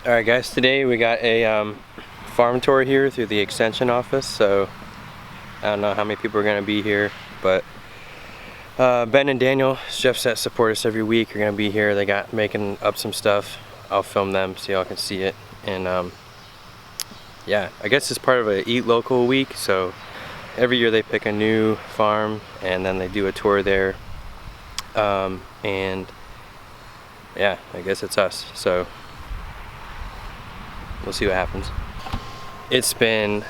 Alright guys, today we got a farm tour here through the extension office, so I don't know how many people are going to be here, but Ben and Daniel, chefs that support us every week, are going to be here. They got making up some stuff. I'll film them so y'all can see it. And yeah, I guess it's part of a Eat Local week, so every year they pick a new farm and then they do a tour there. And yeah, I guess it's us, so we'll see what happens. It's been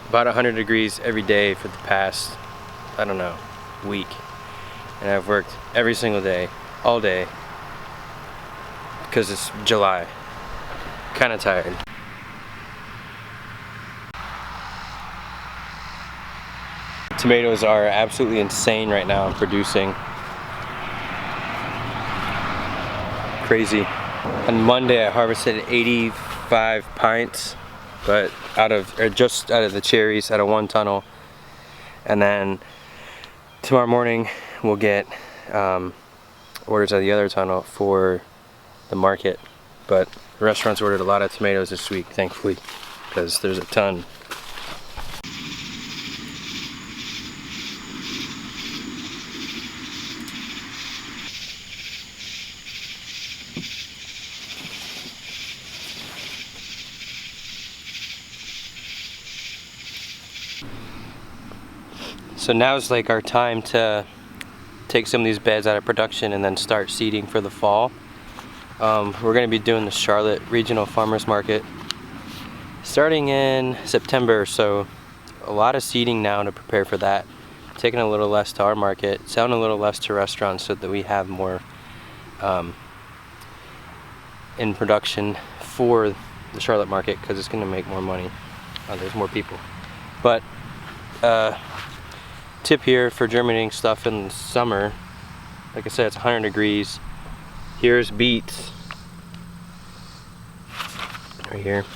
about 100 degrees every day for the past, I don't know, week. And I've worked every single day, all day, because it's July. Kind of tired. Tomatoes are absolutely insane right now in producing. Crazy. On Monday I harvested 85 pints, but just out of the cherries, out of one tunnel. And then tomorrow morning we'll get orders out of the other tunnel for the market. But the restaurants ordered a lot of tomatoes this week, thankfully, because there's a ton. So now's like our time to take some of these beds out of production and then start seeding for the fall. We're going to be doing the Charlotte Regional Farmers Market starting in September, so a lot of seeding now to prepare for that. Taking a little less to our market, selling a little less to restaurants so that we have more in production for the Charlotte market, because it's going to make more money. There's more people. But tip here for germinating stuff in the summer, like I said, it's 100 degrees. Here's beets right here.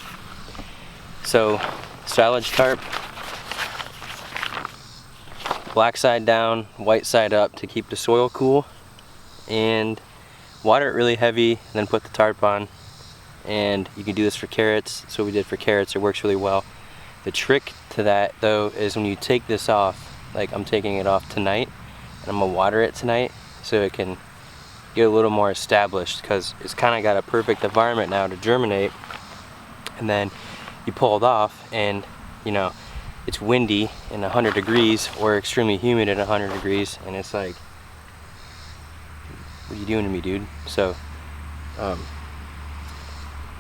So silage tarp, black side down, white side up to keep the soil cool, and water it really heavy, and then put the tarp on. And you can do this for carrots. That's what we did for carrots. It works really well. The trick to that though is when you take this off, like I'm taking it off tonight, and I'm gonna water it tonight so it can get a little more established, because it's kind of got a perfect environment now to germinate. And then you pull it off and you know it's windy in 100 degrees or extremely humid at 100 degrees, and it's like, what are you doing to me, dude? So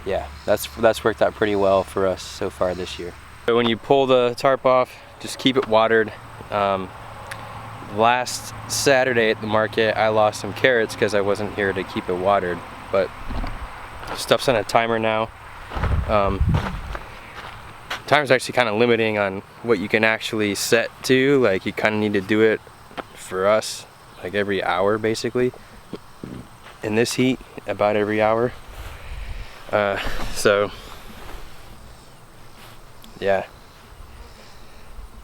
yeah, that's worked out pretty well for us so far this year. So when you pull the tarp off, just keep it watered. Last Saturday at the market I lost some carrots because I wasn't here to keep it watered, but stuff's on a timer now. Timer's actually kind of limiting on what you can actually set to. Like, you kind of need to do it, for us, like every hour basically. In this heat, about every hour. So yeah,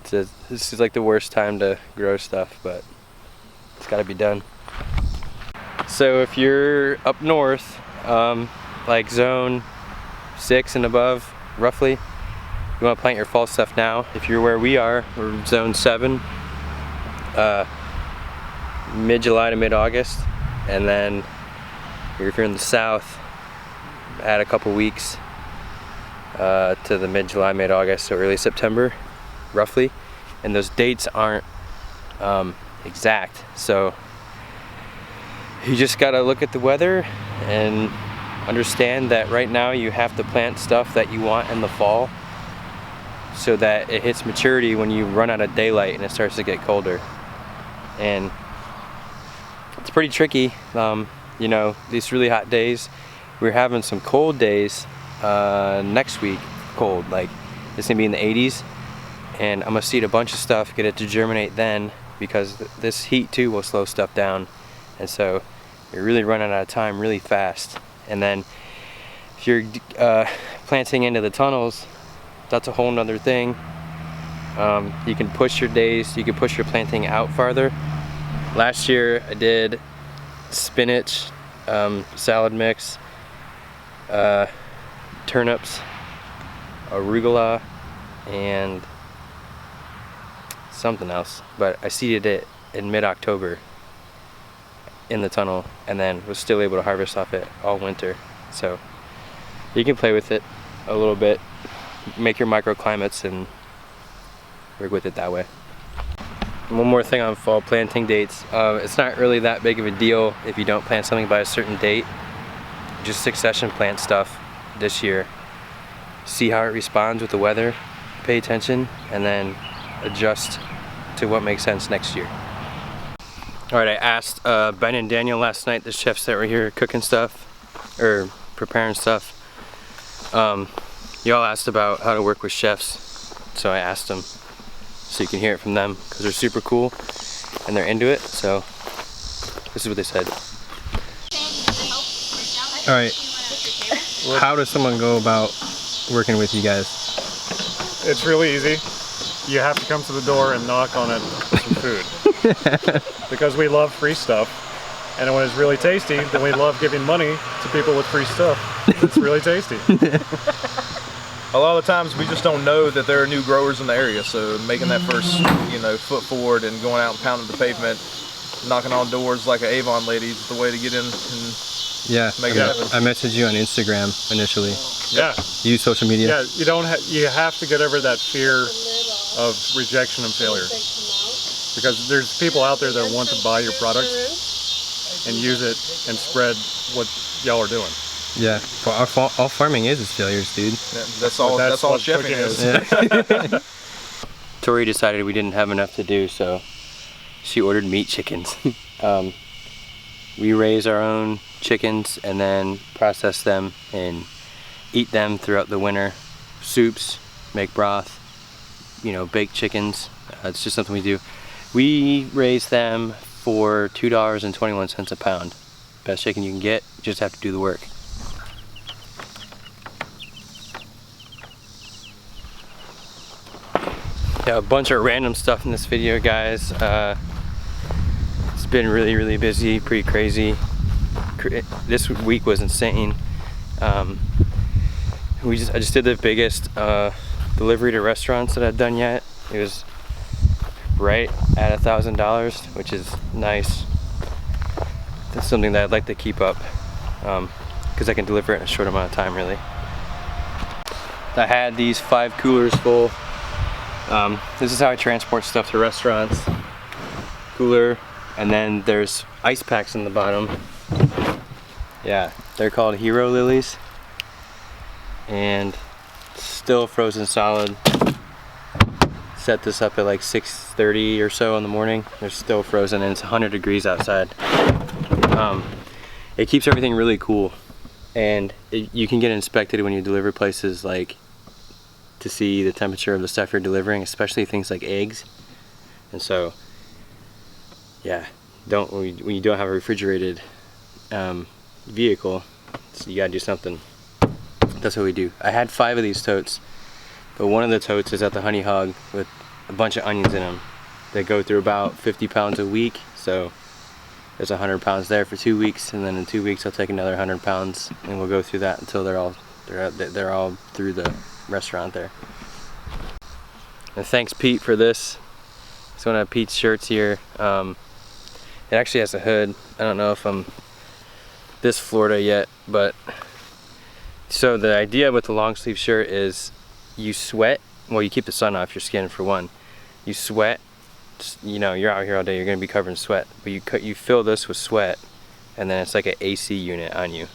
this is like the worst time to grow stuff, but it's got to be done. So if you're up north, like zone 6 and above roughly, you want to plant your fall stuff now. If you're where we are, we're zone 7, mid-July to mid-August. And then if you're in the south, add a couple weeks to the mid-July, mid-August, so early September roughly. And those dates aren't exact, so you just gotta look at the weather and understand that right now you have to plant stuff that you want in the fall so that it hits maturity when you run out of daylight and it starts to get colder. And it's pretty tricky. You know, these really hot days, we're having some cold days next week. Cold, like it's gonna be in the 80s, and I'm gonna seed a bunch of stuff, get it to germinate then, because this heat too will slow stuff down. And so you're really running out of time really fast. And then if you're planting into the tunnels, that's a whole nother thing. You can push your days, you can push your planting out farther. Last year I did spinach, salad mix, turnips, arugula, and something else. But I seeded it in mid-October in the tunnel, and then was still able to harvest off it all winter. So you can play with it a little bit, make your microclimates, and work with it that way. One more thing on fall planting dates. It's not really that big of a deal if you don't plant something by a certain date. Just succession plant stuff this year. See how it responds with the weather, pay attention, and then adjust to what makes sense next year. Alright, I asked Ben and Daniel last night, the chefs that were here cooking stuff, or preparing stuff. Y'all asked about how to work with chefs, so I asked them so you can hear it from them, because they're super cool and they're into it. So this is what they said. Alright, how does someone go about working with you guys? It's really easy. You have to come to the door and knock on it for some food. Because we love free stuff, and when it's really tasty, then we love giving money to people with free stuff. It's really tasty. A lot of the times we just don't know that there are new growers in the area, so making that first, foot forward and going out and pounding the pavement, knocking on doors like an Avon lady is the way to get in and make it happen. I messaged you on Instagram initially. Yeah. You use social media? Yeah, you have to get over that fear of rejection and failure. Because there's people out there that want to buy your product and use it and spread what y'all are doing. Yeah, well, all farming is failures, dude. Yeah, that's all chefing is. Yeah. Tori decided we didn't have enough to do, so she ordered meat chickens. We raise our own chickens and then process them and eat them throughout the winter. Soups, make broth, bake chickens. It's just something we do. We raise them for $2.21 a pound. Best chicken you can get, you just have to do the work. Yeah, a bunch of random stuff in this video, guys. It's been really busy, pretty crazy. This week was insane. I just did the biggest delivery to restaurants that I've done yet. It was right at $1,000, which is nice. That's something that I'd like to keep up, because I can deliver it in a short amount of time, really. I had these 5 coolers full. This is how I transport stuff to restaurants. Cooler, and then there's ice packs in the bottom. Yeah, they're called Hero Lilies, and still frozen solid. Set this up at like 6:30 or so in the morning. They're still frozen, and it's 100 degrees outside. It keeps everything really cool, and you can get inspected when you deliver places, like to see the temperature of the stuff you're delivering, especially things like eggs. And so, yeah, when you don't have a refrigerated vehicle, so you gotta do something. That's what we do. I had 5 of these totes, but one of the totes is at the Honey Hog with a bunch of onions in them. They go through about 50 pounds a week, so there's 100 pounds there for 2 weeks, and then in 2 weeks I'll take another 100 pounds, and we'll go through that until they're all through the restaurant there. And thanks Pete for this. It's one of Pete's shirts here. It actually has a hood. I don't know if I'm this Florida yet, but so the idea with the long sleeve shirt is you sweat. Well, you keep the sun off your skin for one. You sweat. You're out here all day. You're gonna be covered in sweat, but you fill this with sweat, and then it's like an AC unit on you.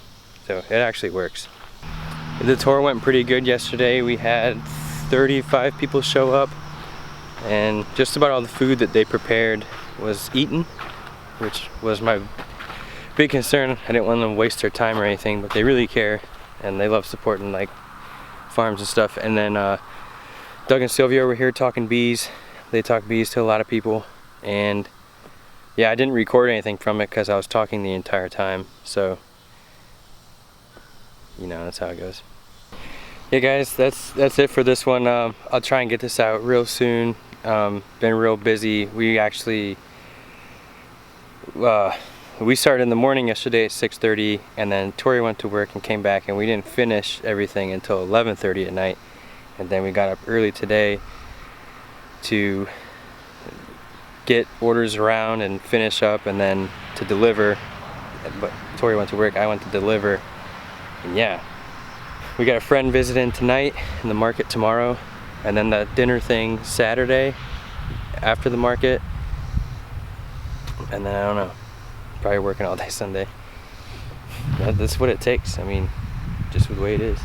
So it actually works. The tour went pretty good yesterday. We had 35 people show up, and just about all the food that they prepared was eaten, which was my big concern. I didn't want them to waste their time or anything, but they really care, and they love supporting like farms and stuff. And then Doug and Sylvia were here talking bees. They talk bees to a lot of people, and yeah, I didn't record anything from it because I was talking the entire time, so that's how it goes. Yeah guys, that's it for this one. I'll try and get this out real soon. Been real busy. We actually we started in the morning yesterday at 6:30, and then Tori went to work and came back, and we didn't finish everything until 11:30 at night. And then we got up early today to get orders around and finish up, and then to deliver. But Tori went to work, I went to deliver, and yeah, we got a friend visiting tonight and the market tomorrow, and then the dinner thing Saturday after the market, and then I don't know, probably working all day Sunday. That's what it takes. I mean, just the way it is.